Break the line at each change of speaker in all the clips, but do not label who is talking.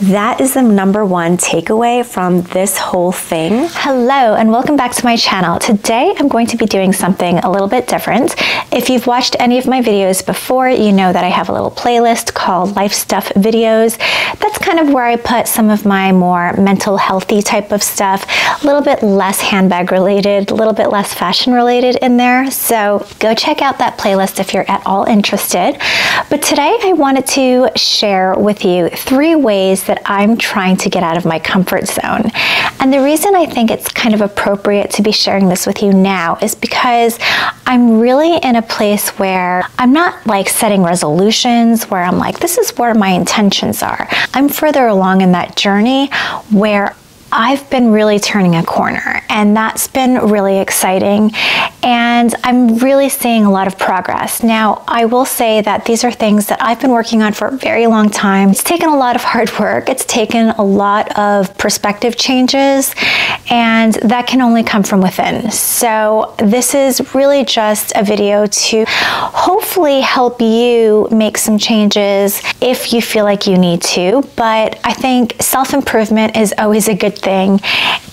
That is the number one takeaway from this whole thing.
Hello and welcome back to my channel. Today I'm going to be doing something a little bit different. If you've watched any of my videos before, you know that I have a little playlist called Life Stuff Videos. That's kind of where I put some of my more mental healthy type of stuff, a little bit less handbag related, a little bit less fashion related in there. So go check out that playlist if you're at all interested. But today I wanted to share with you 3 ways that I'm trying to get out of my comfort zone. And the reason I think it's kind of appropriate to be sharing this with you now is because I'm really in a place where I'm not like setting resolutions where I'm like, this is where my intentions are. I'm further along in that journey where I've been really turning a corner, and that's been really exciting, and I'm really seeing a lot of progress. Now, I will say that these are things that I've been working on for a very long time. It's taken a lot of hard work. It's taken a lot of perspective changes, and that can only come from within. So this is really just a video to hopefully help you make some changes if you feel like you need to. But I think self-improvement is always a good thing,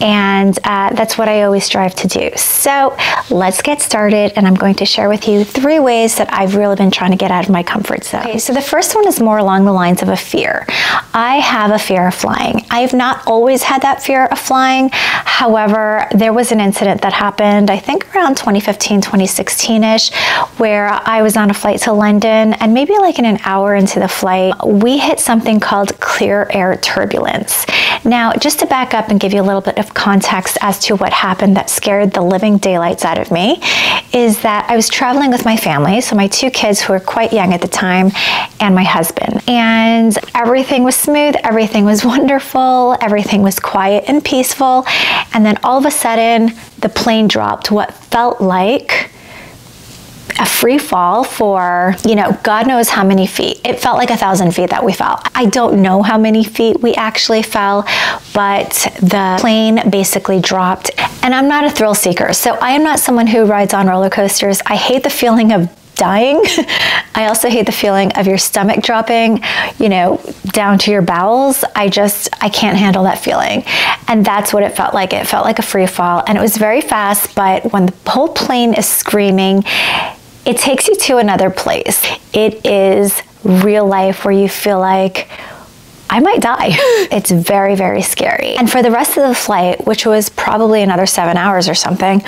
and that's what I always strive to do. So let's get started, and I'm going to share with you 3 ways that I've really been trying to get out of my comfort zone. Okay, so the first one is more along the lines of a fear. I have a fear of flying. I've not always had that fear of flying. However, there was an incident that happened, I think around 2015, 2016-ish, where I was on a flight to London, and maybe like in an hour into the flight, we hit something called clear air turbulence. Now, just to back up and give you a little bit of context as to what happened that scared the living daylights out of me, is that I was traveling with my family, so my 2 kids who were quite young at the time, and my husband. And everything was smooth, everything was wonderful, everything was quiet and peaceful, and then all of a sudden, the plane dropped what felt like a free fall for, God knows how many feet. It felt like 1,000 feet that we fell. I don't know how many feet we actually fell, but the plane basically dropped. And I'm not a thrill seeker, so I am not someone who rides on roller coasters. I hate the feeling of dying. I also hate the feeling of your stomach dropping, down to your bowels. I can't handle that feeling. And that's what it felt like. It felt like a free fall, and it was very fast, but when the whole plane is screaming, it takes you to another place. It is real life where you feel like, I might die. It's very, very scary. And for the rest of the flight, which was probably another 7 hours or something,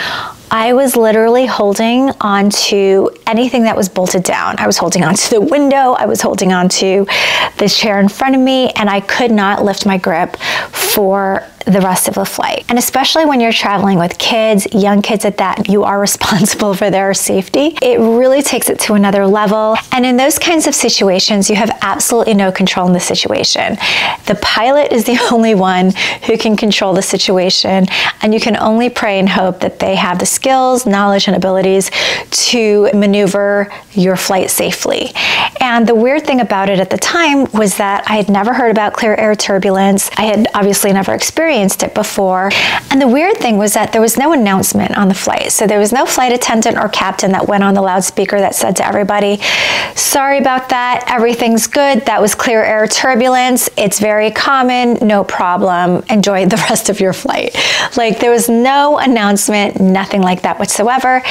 I was literally holding on to anything that was bolted down. I was holding on to the window, I was holding on to the chair in front of me, and I could not lift my grip for the rest of the flight. And especially when you're traveling with kids, young kids at that, you are responsible for their safety. It really takes it to another level. And in those kinds of situations, you have absolutely no control in the situation. The pilot is the only one who can control the situation, and you can only pray and hope that they have the skills, knowledge, and abilities to maneuver your flight safely. And the weird thing about it at the time was that I had never heard about clear air turbulence. I had obviously never experienced it before. And the weird thing was that there was no announcement on the flight. So there was no flight attendant or captain that went on the loudspeaker that said to everybody, sorry about that, everything's good, that was clear air turbulence, it's very common, no problem, enjoy the rest of your flight. Like, there was no announcement, nothing like that whatsoever.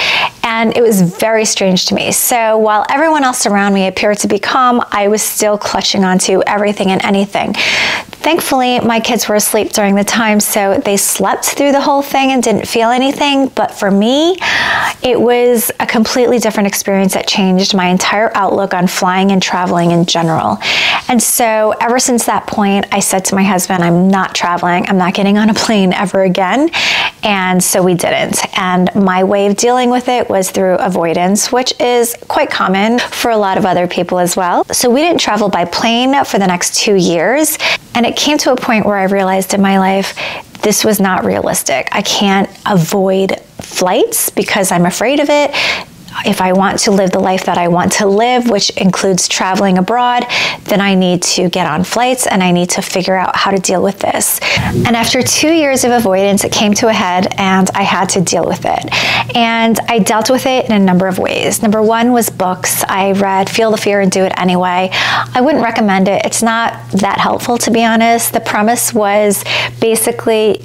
And it was very strange to me. So while everyone else around me appeared to be calm, I was still clutching onto everything and anything. Thankfully, my kids were asleep during the time, so they slept through the whole thing and didn't feel anything. But for me, it was a completely different experience that changed my entire outlook on flying and traveling in general. And so ever since that point, I said to my husband, I'm not traveling. I'm not getting on a plane ever again. And so we didn't. And my way of dealing with it was through avoidance, which is quite common for a lot of other people as well. So we didn't travel by plane for the next 2 years. And it came to a point where I realized in my life, this was not realistic. I can't avoid flights because I'm afraid of it. if I want to live the life that I want to live, which includes traveling abroad, then I need to get on flights and I need to figure out how to deal with this. And after 2 years of avoidance, it came to a head and I had to deal with it. And I dealt with it in a number of ways. Number one was books. I read Feel the Fear and Do It Anyway. I wouldn't recommend it. It's not that helpful, to be honest. The premise was basically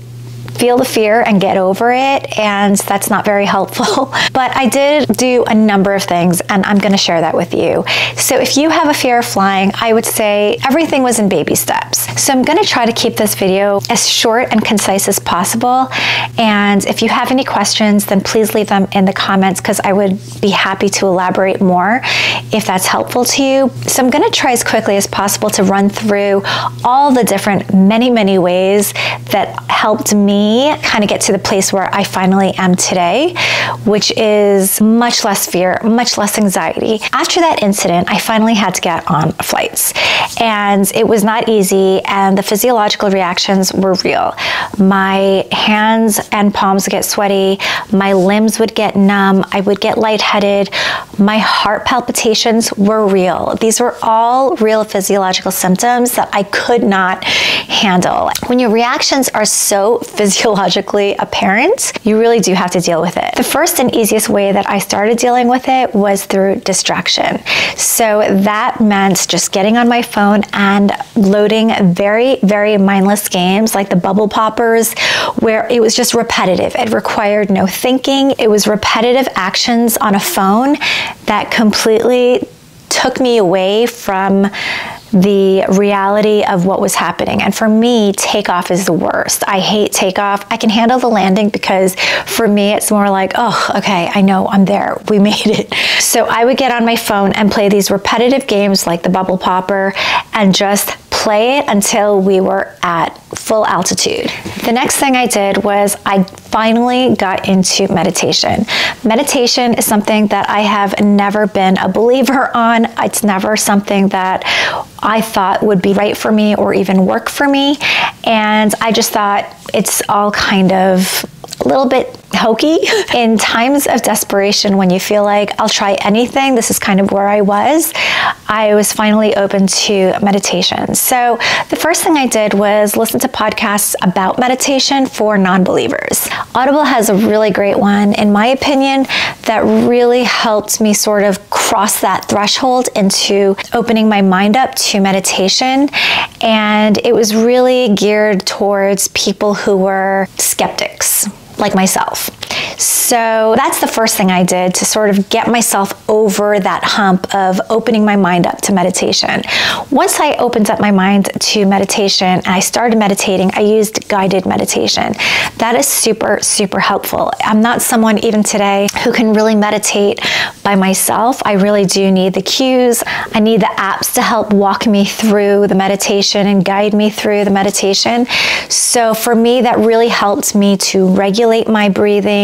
feel the fear and get over it, and that's not very helpful. But I did do a number of things, and I'm going to share that with you. So if you have a fear of flying, I would say everything was in baby steps. So I'm going to try to keep this video as short and concise as possible. And if you have any questions, then please leave them in the comments, because I would be happy to elaborate more if that's helpful to you. So I'm going to try as quickly as possible to run through all the different many ways that helped me kind of get to the place where I finally am today, which is much less fear, much less anxiety. After that incident, I finally had to get on flights, and it was not easy, and the physiological reactions were real. My hands and palms would get sweaty, my limbs would get numb, I would get lightheaded, my heart palpitations were real. These were all real physiological symptoms that I could not handle. When your reactions are so physiologically apparent, you really do have to deal with it. The first and easiest way that I started dealing with it was through distraction. So that meant just getting on my phone and loading very mindless games like the bubble poppers, where it was just repetitive. It required no thinking. It was repetitive actions on a phone that completely took me away from the reality of what was happening. And for me, takeoff is the worst. I hate takeoff. I can handle the landing because for me, it's more like, oh, okay, I know I'm there. We made it. So I would get on my phone and play these repetitive games like the bubble popper and just play it until we were at full altitude. The next thing I did was I finally got into meditation. Meditation is something that I have never been a believer on. It's never something that I thought would be right for me or even work for me. And I just thought it's all kind of a little bit hokey. In times of desperation, when you feel like I'll try anything, this is kind of where I was finally open to meditation. So the first thing I did was listen to podcasts about meditation for non-believers. Audible has a really great one, in my opinion, that really helped me sort of cross that threshold into opening my mind up to meditation. And it was really geared towards people who were skeptics, like myself. So that's the first thing I did to sort of get myself over that hump of opening my mind up to meditation. Once I opened up my mind to meditation and I started meditating, I used guided meditation. That is super helpful. I'm not someone even today who can really meditate by myself. I really do need the cues. I need the apps to help walk me through the meditation and guide me through the meditation. So for me, that really helped me to regulate my breathing.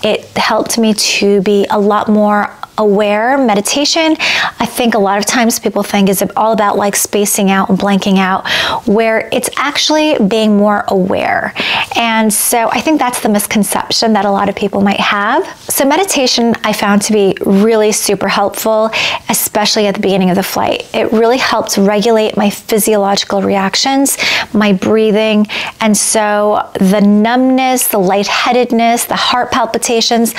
It helped me to be a lot more aware. Meditation, I think a lot of times people think is all about like spacing out and blanking out, where it's actually being more aware. And so I think that's the misconception that a lot of people might have. So meditation I found to be really super helpful, especially at the beginning of the flight. It really helped regulate my physiological reactions, my breathing, and so the numbness, the lightheadedness, the heart palpitations,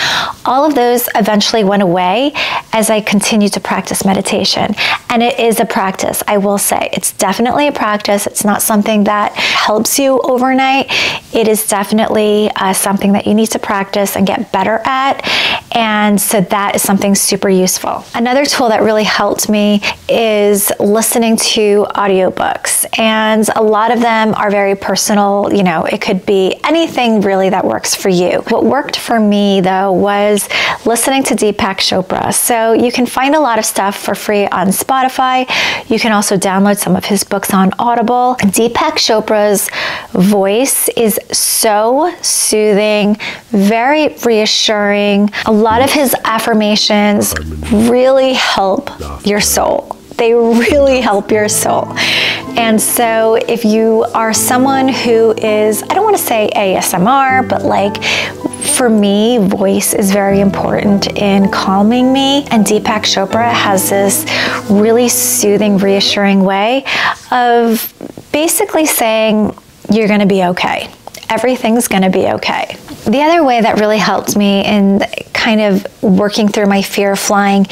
all of those eventually went away as I continued to practice meditation. And it is a practice, I will say. It's definitely a practice. It's not something that helps you overnight. It is definitely something that you need to practice and get better at. And so that is something super useful. Another tool that really helped me is listening to audiobooks. And a lot of them are very personal. You know, it could be anything really that works for you. What worked for me though was listening to Deepak Chopra. So you can find a lot of stuff for free on Spotify. You can also download some of his books on Audible. Deepak Chopra's voice is so soothing, very reassuring. A lot of his affirmations really help your soul. They really help your soul. And so if you are someone who is, I don't want to say ASMR, but like For me, voice is very important in calming me, and Deepak Chopra has this really soothing, reassuring way of basically saying, you're gonna be okay. Everything's gonna be okay. The other way that really helped me in kind of working through my fear of flying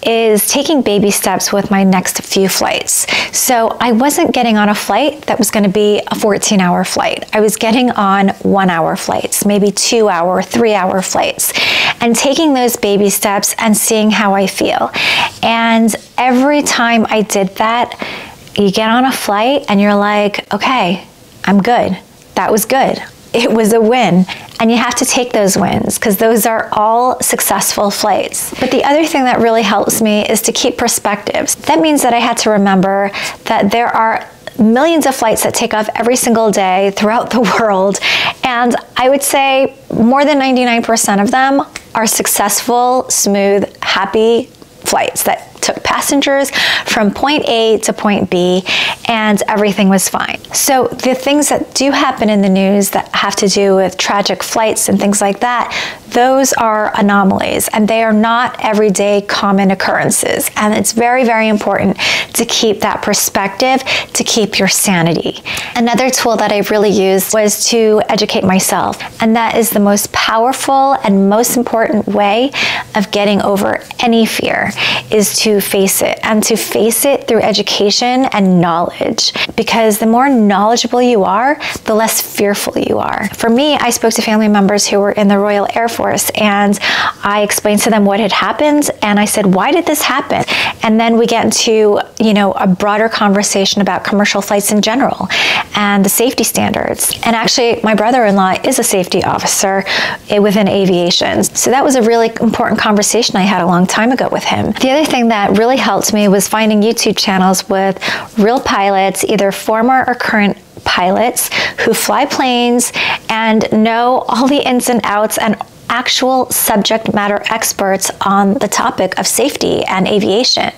is taking baby steps with my next few flights. So I wasn't getting on a flight that was gonna be a 14-hour flight. I was getting on 1-hour flights, maybe 2-hour, 3-hour flights, and taking those baby steps and seeing how I feel. And every time I did that, you get on a flight and you're like, okay, I'm good. That was good. It was a win. And you have to take those wins because those are all successful flights. But the other thing that really helps me is to keep perspectives. That means that I had to remember that there are millions of flights that take off every single day throughout the world. And I would say more than 99% of them are successful, smooth, happy flights that took passengers from point A to point B, and everything was fine. So the things that do happen in the news that have to do with tragic flights and things like that, those are anomalies, and they are not everyday common occurrences. And it's very, very important to keep that perspective, to keep your sanity. Another tool that I really used was to educate myself, and that is the most powerful and most important way of getting over any fear, is to face it, and to face it through education and knowledge. Because the more knowledgeable you are, the less fearful you are. For me, I spoke to family members who were in the Royal Air Force, and I explained to them what had happened, and I said, why did this happen? And then we get into, a broader conversation about commercial flights in general and the safety standards. And actually, my brother-in-law is a safety officer within aviation. So that was a really important conversation I had a long time ago with him. The other thing that really helped me was finding YouTube channels with real pilots, either former or current pilots, who fly planes and know all the ins and outs, and actual subject matter experts on the topic of safety and aviation.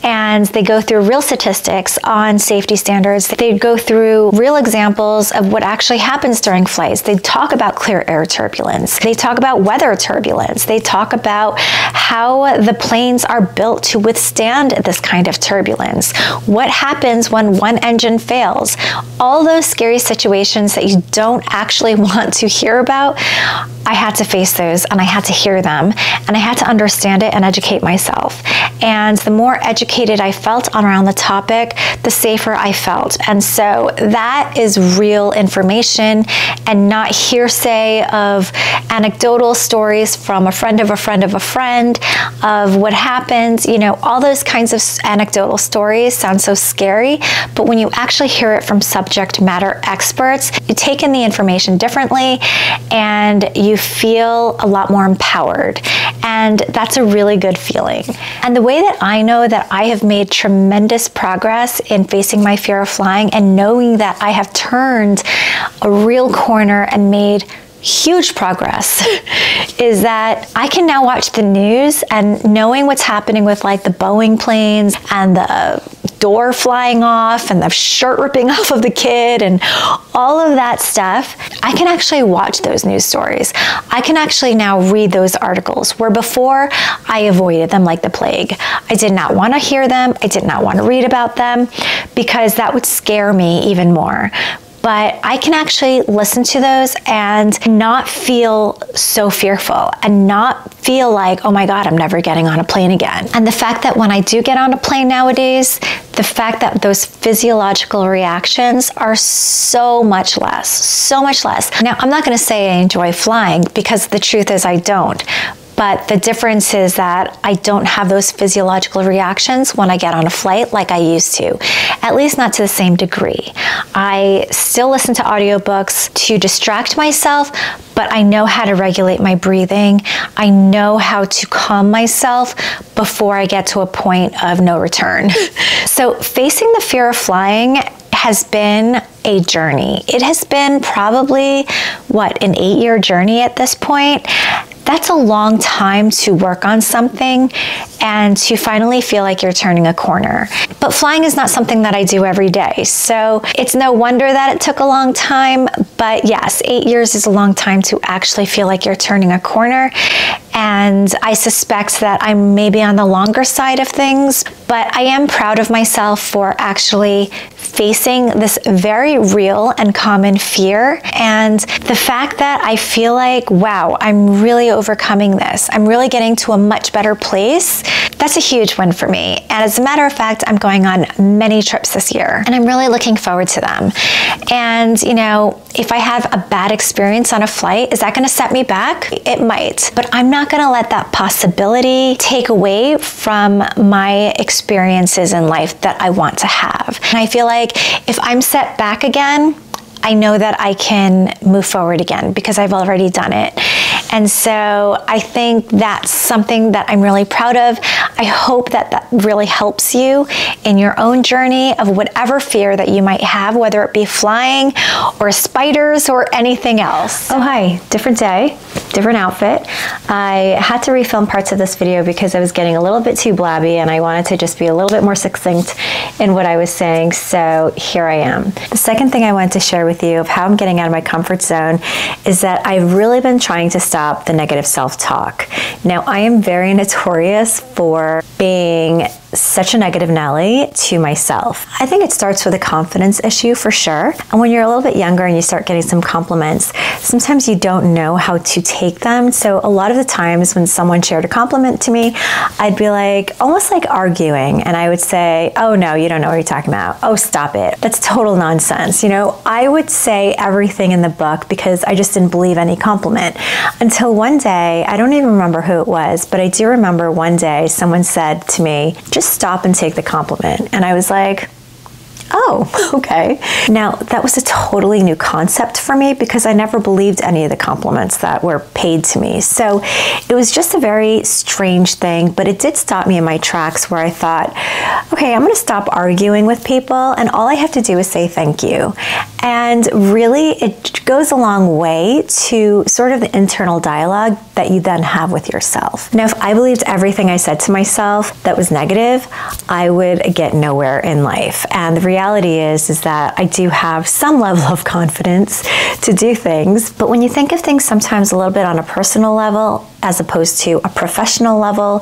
And they go through real statistics on safety standards. They go through real examples of what actually happens during flights. They talk about clear air turbulence. They talk about weather turbulence. They talk about how the planes are built to withstand this kind of turbulence. What happens when one engine fails? All those scary situations that you don't actually want to hear about, I had to face those, and I had to hear them, and I had to understand it and educate myself. And the more educated I felt around the topic, the safer I felt. And so that is real information, and not hearsay of anecdotal stories from a friend of a friend of a friend of what happened. All those kinds of anecdotal stories sound so scary, but when you actually hear it from subject matter experts, you take in the information differently, and you feel a lot more empowered. And that's a really good feeling. And the way that I know that I have made tremendous progress in facing my fear of flying, and knowing that I have turned a real corner and made huge progress, is that I can now watch the news, and knowing what's happening with like the Boeing planes and the door flying off and the shirt ripping off of the kid and all of that stuff, I can actually watch those news stories. I can actually now read those articles, where before I avoided them like the plague. I did not want to hear them. I did not want to read about them because that would scare me even more. But I can actually listen to those and not feel so fearful, and not feel like, oh my God, I'm never getting on a plane again. And the fact that when I do get on a plane nowadays, the fact that those physiological reactions are so much less, so much less. Now, I'm not going to say I enjoy flying, because the truth is I don't. But the difference is that I don't have those physiological reactions when I get on a flight like I used to, at least not to the same degree. I still listen to audiobooks to distract myself, but I know how to regulate my breathing. I know how to calm myself before I get to a point of no return. So facing the fear of flying has been a journey. It has been probably, an 8-year journey at this point. that's a long time to work on something and to finally feel like you're turning a corner. But flying is not something that I do every day. So it's no wonder that it took a long time. But yes, 8 years is a long time to actually feel like you're turning a corner. And I suspect that I'm maybe on the longer side of things, but I am proud of myself for actually facing this very real and common fear. And the fact that I feel like, wow, I'm really overcoming this. I'm really getting to a much better place. That's a huge win for me. And as a matter of fact, I'm going on many trips this year and I'm really looking forward to them. And you know, if I have a bad experience on a flight, is that going to set me back? It might, but I'm not going to let that possibility take away from my experiences in life that I want to have. And I feel like if I'm set back again, I know that I can move forward again because I've already done it. And so I think that's something that I'm really proud of. I hope that that really helps you in your own journey of whatever fear that you might have, whether it be flying or spiders or anything else.
Oh, hi, different day, different outfit. I had to refilm parts of this video because I was getting a little bit too blabby and I wanted to just be a little bit more succinct in what I was saying. So here I am. The second thing I wanted to share with you of how I'm getting out of my comfort zone is that I've really been trying to stop the negative self-talk. Now, I am very notorious for being such a negative Nelly to myself. I think it starts with a confidence issue for sure. And when you're a little bit younger and you start getting some compliments, sometimes you don't know how to take them. So a lot of the times when someone shared a compliment to me, I'd be like, almost like arguing. And I would say, oh no, you don't know what you're talking about. Oh, stop it. That's total nonsense. You know, I would say everything in the book because I just didn't believe any compliment until one day, I don't even remember who it was, but I do remember one day someone said to me, just stop and take the compliment. And I was like, oh, okay. Now, that was a totally new concept for me because I never believed any of the compliments that were paid to me. So it was just a very strange thing, but it did stop me in my tracks where I thought, okay, I'm going to stop arguing with people and all I have to do is say thank you. And really, it goes a long way to sort of the internal dialogue that you then have with yourself. Now, if I believed everything I said to myself that was negative, I would get nowhere in life. And the reality is that I do have some level of confidence to do things, but when you think of things sometimes a little bit on a personal level as opposed to a professional level,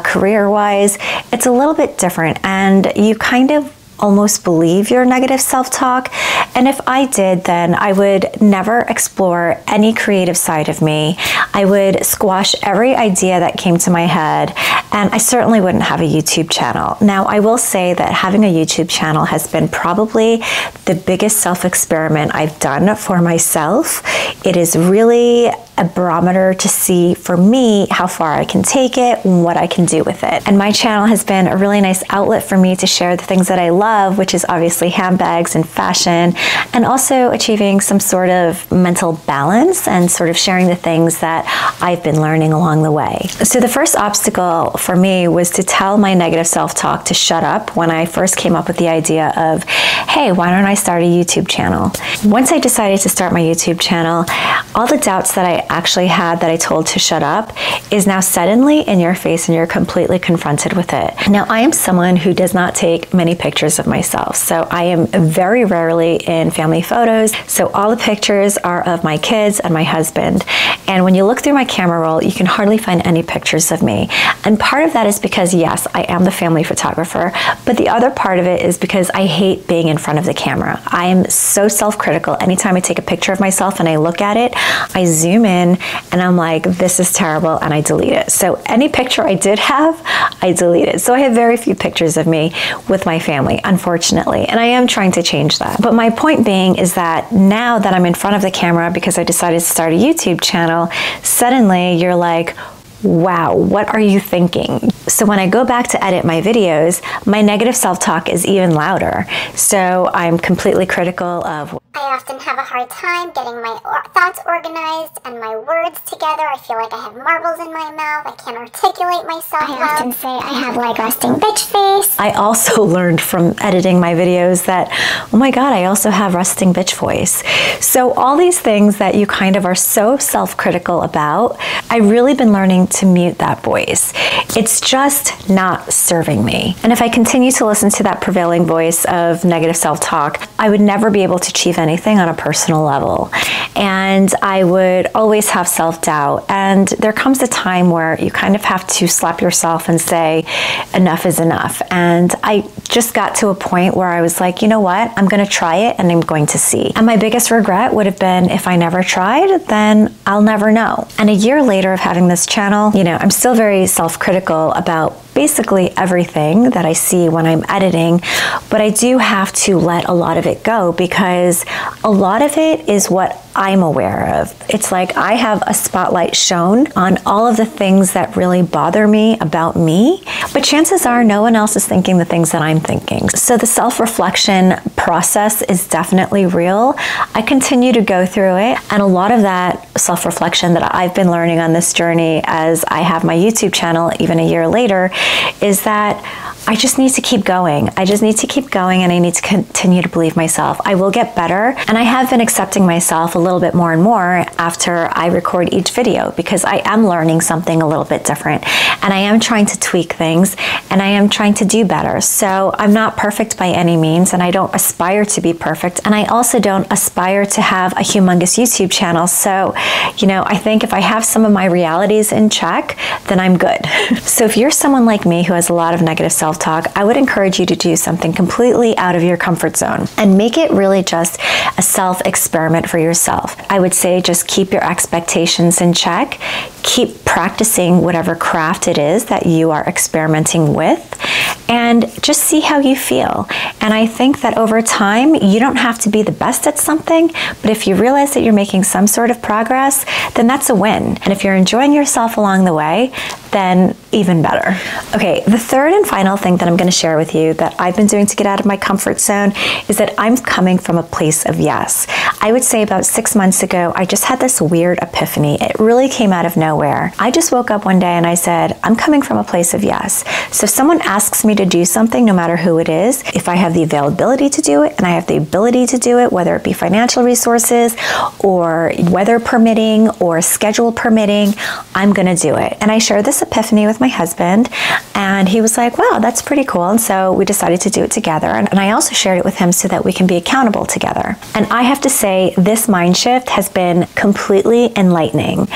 career-wise, it's a little bit different, and you kind of almost believe your negative self-talk. And if I did, then I would never explore any creative side of me. I would squash every idea that came to my head, and I certainly wouldn't have a YouTube channel. Now, I will say that having a YouTube channel has been probably the biggest self-experiment I've done for myself. It is really a barometer to see for me how far I can take it and what I can do with it. And my channel has been a really nice outlet for me to share the things that I love, which is obviously handbags and fashion, and also achieving some sort of mental balance and sort of sharing the things that I've been learning along the way. So the first obstacle for me was to tell my negative self-talk to shut up when I first came up with the idea of, hey, why don't I start a YouTube channel? Once I decided to start my YouTube channel, all the doubts that I actually had that I told to shut up is now suddenly in your face and you're completely confronted with it. Now, I am someone who does not take many pictures of myself. So I am very rarely in family photos. So all the pictures are of my kids and my husband. And when you look through my camera roll, you can hardly find any pictures of me. And part of that is because, yes, I am the family photographer, but the other part of it is because I hate being in front of the camera. I am so self-critical. Anytime I take a picture of myself and I look at it, I zoom in and I'm like, this is terrible, and I delete it. So any picture I did have, I deleted. So I have very few pictures of me with my family, unfortunately, and I am trying to change that. But my point being is that now that I'm in front of the camera because I decided to start a YouTube channel, suddenly you're like, wow, what are you thinking? So when I go back to edit my videos, my negative self-talk is even louder. So I'm completely critical of.
I often have a hard time getting my thoughts organized and my words together. I feel like I have marbles in my mouth. I can't articulate myself. I often say I have like resting bitch face.
I also learned from editing my videos that, oh my God, I also have resting bitch voice. So all these things that you kind of are so self-critical about, I've really been learning to mute that voice. It's just not serving me. And if I continue to listen to that prevailing voice of negative self-talk, I would never be able to achieve anything on a personal level. And I would always have self-doubt. And there comes a time where you kind of have to slap yourself and say, enough is enough. And I just got to a point where I was like, you know what? I'm going to try it and I'm going to see. And my biggest regret would have been if I never tried, then I'll never know. And a year later of having this channel, you know, I'm still very self-critical about basically everything that I see when I'm editing, but I do have to let a lot of it go because a lot of it is what I'm aware of. It's like I have a spotlight shown on all of the things that really bother me about me, but chances are no one else is thinking the things that I'm thinking. So the self-reflection process is definitely real. I continue to go through it, and a lot of that self-reflection that I've been learning on this journey as I have my YouTube channel even a year later is that I just need to keep going. I just need to keep going, and I need to continue to believe myself. I will get better, and I have been accepting myself a little bit more and more after I record each video because I am learning something a little bit different, and I am trying to tweak things, and I am trying to do better. So I'm not perfect by any means, and I don't aspire to be perfect, and I also don't aspire to have a humongous YouTube channel. So, you know, I think if I have some of my realities in check, then I'm good. So if you're someone like me who has a lot of negative self-talk, I would encourage you to do something completely out of your comfort zone and make it really just a self-experiment for yourself. I would say just keep your expectations in check, keep practicing whatever craft it is that you are experimenting with, and just see how you feel. And I think that over time, you don't have to be the best at something, but if you realize that you're making some sort of progress, then that's a win. And if you're enjoying yourself along the way, then even better. Okay, the third and final thing that I'm going to share with you that I've been doing to get out of my comfort zone is that I'm coming from a place of yes. I would say about 6 months ago, I just had this weird epiphany. It really came out of nowhere. I just woke up one day and I said, I'm coming from a place of yes. So if someone asks me to do something, no matter who it is, if I have the availability to do it and I have the ability to do it, whether it be financial resources or weather permitting or schedule permitting, I'm going to do it. And I shared this epiphany with my husband, and he was like, wow, that's pretty cool. And so we decided to do it together. And I also shared it with him so that we can be accountable together. And I have to say, this mind shift has been completely enlightening.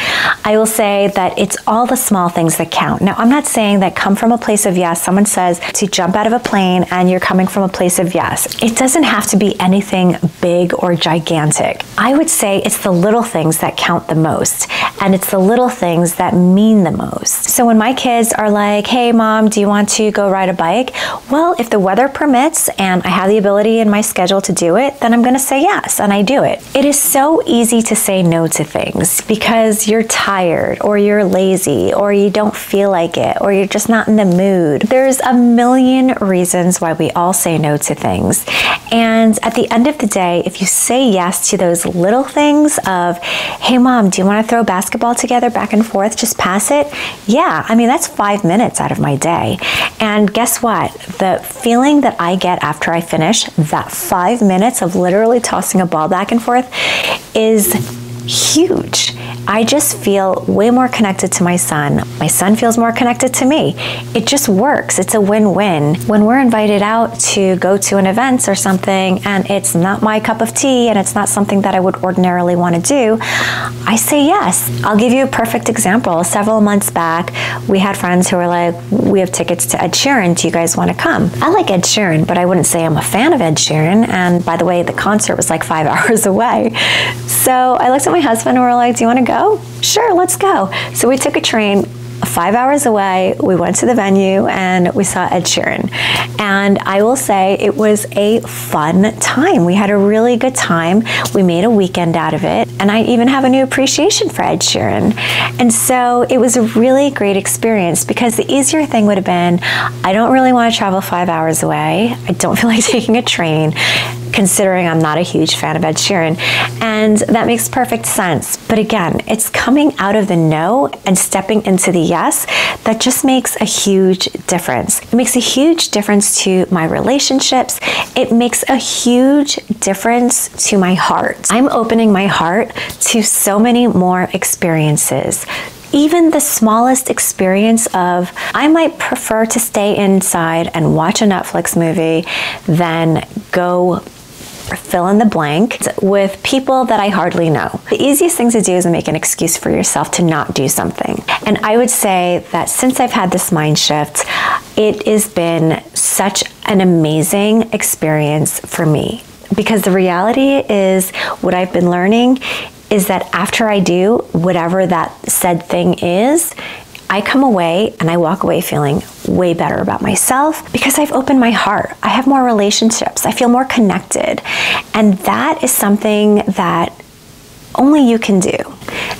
I will say that it's all the small things that count. Now, I'm not saying that come from a place of yes. Someone says to jump out of a plane and you're coming from a place of yes. It doesn't have to be anything big or gigantic. I would say it's the little things that count the most, and it's the little things that mean the most. So when my kids are like, hey mom, do you want to go ride a bike? Well, if the weather permits and I have the ability in my schedule to do it, then I'm going to say yes, and I do it. It is so easy to say no to things because you're tired or you're lazy or you don't feel like it or you're just not in the mood. There's a million reasons why we all say no to things. And at the end of the day, if you say yes to those little things of, hey mom, do you want to throw basketball together back and forth, just pass it? Yeah, I mean, that's 5 minutes out of my day. And guess what? The feeling that I get after I finish that 5 minutes of literally tossing a ball back and forth is huge. I just feel way more connected to my son. My son feels more connected to me. It just works. It's a win-win. When we're invited out to go to an event or something and it's not my cup of tea and it's not something that I would ordinarily want to do, I say yes. I'll give you a perfect example. Several months back, we had friends who were like, we have tickets to Ed Sheeran. Do you guys want to come? I like Ed Sheeran, but I wouldn't say I'm a fan of Ed Sheeran. And by the way, the concert was like 5 hours away. So I looked at my husband and we're like, do you want to go? Sure, let's go. So we took a train 5 hours away. We went to the venue and we saw Ed Sheeran. And I will say it was a fun time. We had a really good time. We made a weekend out of it. And I even have a new appreciation for Ed Sheeran. And so it was a really great experience, because the easier thing would have been, I don't really want to travel 5 hours away. I don't feel like taking a train, considering I'm not a huge fan of Ed Sheeran. And that makes perfect sense. But again, it's coming out of the no and stepping into the yes that just makes a huge difference. It makes a huge difference to my relationships. It makes a huge difference to my heart. I'm opening my heart to so many more experiences. Even the smallest experience of, I might prefer to stay inside and watch a Netflix movie than go fill in the blank with people that I hardly know. The easiest thing to do is make an excuse for yourself to not do something. And I would say that since I've had this mind shift, it has been such an amazing experience for me. Because the reality is, what I've been learning is that after I do whatever that said thing is, I come away and I walk away feeling way better about myself, because I've opened my heart. I have more relationships. I feel more connected. And that is something that only you can do.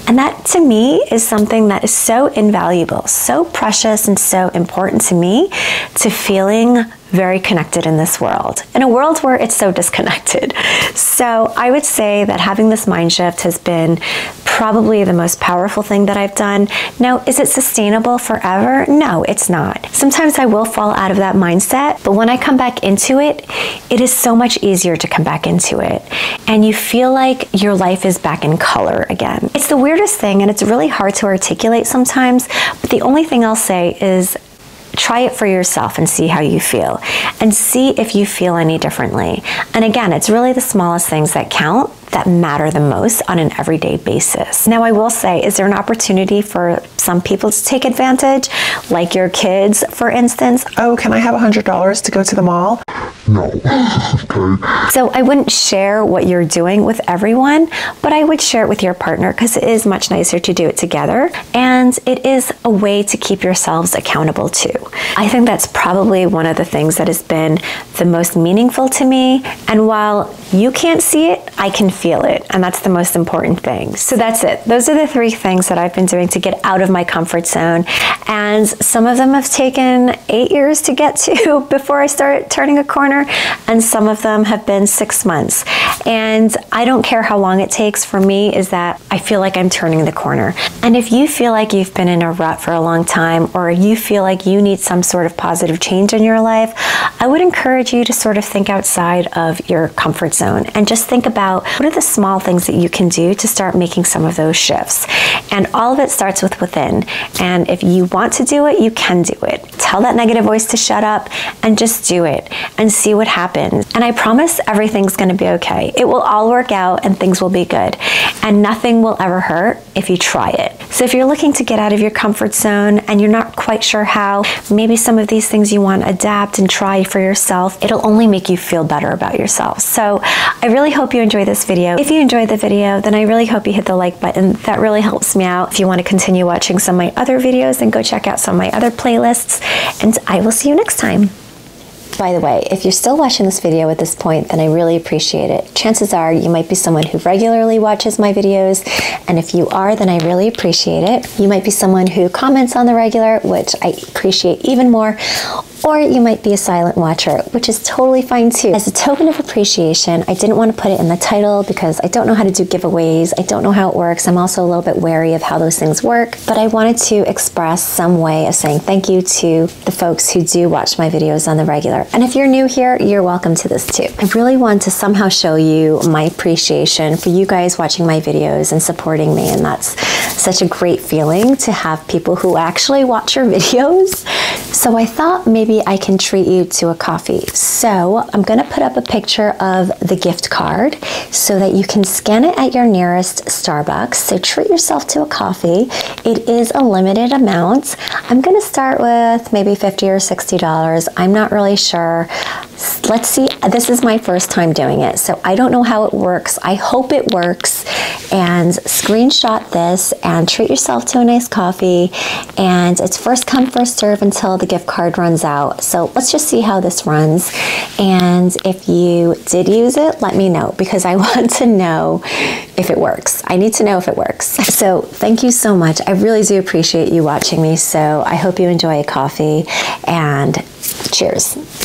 And that, to me, is something that is so invaluable, so precious, and so important to me, to feeling very connected in this world, in a world where it's so disconnected. So I would say that having this mind shift has been probably the most powerful thing that I've done. Now, is it sustainable forever? No, it's not. Sometimes I will fall out of that mindset, but when I come back into it, it is so much easier to come back into it. And you feel like your life is back in color again. It's the weirdest thing, and it's really hard to articulate sometimes, but the only thing I'll say is, try it for yourself and see how you feel, and see if you feel any differently. And again, it's really the smallest things that count, that matter the most on an everyday basis. Now, I will say, is there an opportunity for some people to take advantage, like your kids, for instance?
Oh, can I have $100 to go to the mall? No. Okay.
So I wouldn't share what you're doing with everyone, but I would share it with your partner, because it is much nicer to do it together, and it is a way to keep yourselves accountable too. I think that's probably one of the things that has been the most meaningful to me. And while you can't see it, I can feel it, and that's the most important thing. So that's it. Those are the 3 things that I've been doing to get out of my comfort zone, and some of them have taken 8 years to get to before I started turning a corner, and some of them have been 6 months. And I don't care how long it takes. For me, is that I feel like I'm turning the corner. And if you feel like you've been in a rut for a long time, or you feel like you need some sort of positive change in your life, I would encourage you to sort of think outside of your comfort zone and just think about, what are the small things that you can do to start making some of those shifts? And all of it starts with within. And if you want to do it, you can do it. Tell that negative voice to shut up and just do it and see what happens. And I promise everything's going to be okay. It will all work out and things will be good. And nothing will ever hurt if you try it. So if you're looking to get out of your comfort zone and you're not quite sure how, maybe some of these things you want to adapt and try for yourself, it'll only make you feel better about yourself. So I really hope you enjoyed this video. If you enjoyed the video, then I really hope you hit the like button. That really helps me out. If you want to continue watching some of my other videos, then go check out some of my other playlists, and I will see you next time. By the way, if you're still watching this video at this point, then I really appreciate it. Chances are you might be someone who regularly watches my videos, and if you are, then I really appreciate it. You might be someone who comments on the regular, which I appreciate even more, or you might be a silent watcher, which is totally fine too. As a token of appreciation, I didn't want to put it in the title because I don't know how to do giveaways. I don't know how it works. I'm also a little bit wary of how those things work, but I wanted to express some way of saying thank you to the folks who do watch my videos on the regular. And if you're new here, you're welcome to this too. I really want to somehow show you my appreciation for you guys watching my videos and supporting me, and that's such a great feeling to have people who actually watch your videos So I thought maybe I can treat you to a coffee. So I'm gonna put up a picture of the gift card so that you can scan it at your nearest Starbucks. So treat yourself to a coffee. It is a limited amount. I'm gonna start with maybe $50 or $60. I'm not really sure. Let's see, this is my first time doing it, so I don't know how it works. I hope it works. And screenshot this and treat yourself to a nice coffee. And it's first come, first serve until the gift card runs out. So let's just see how this runs. And if you did use it, let me know, because I want to know if it works. I need to know if it works. So thank you so much. I really do appreciate you watching me. So I hope you enjoy a coffee, and cheers.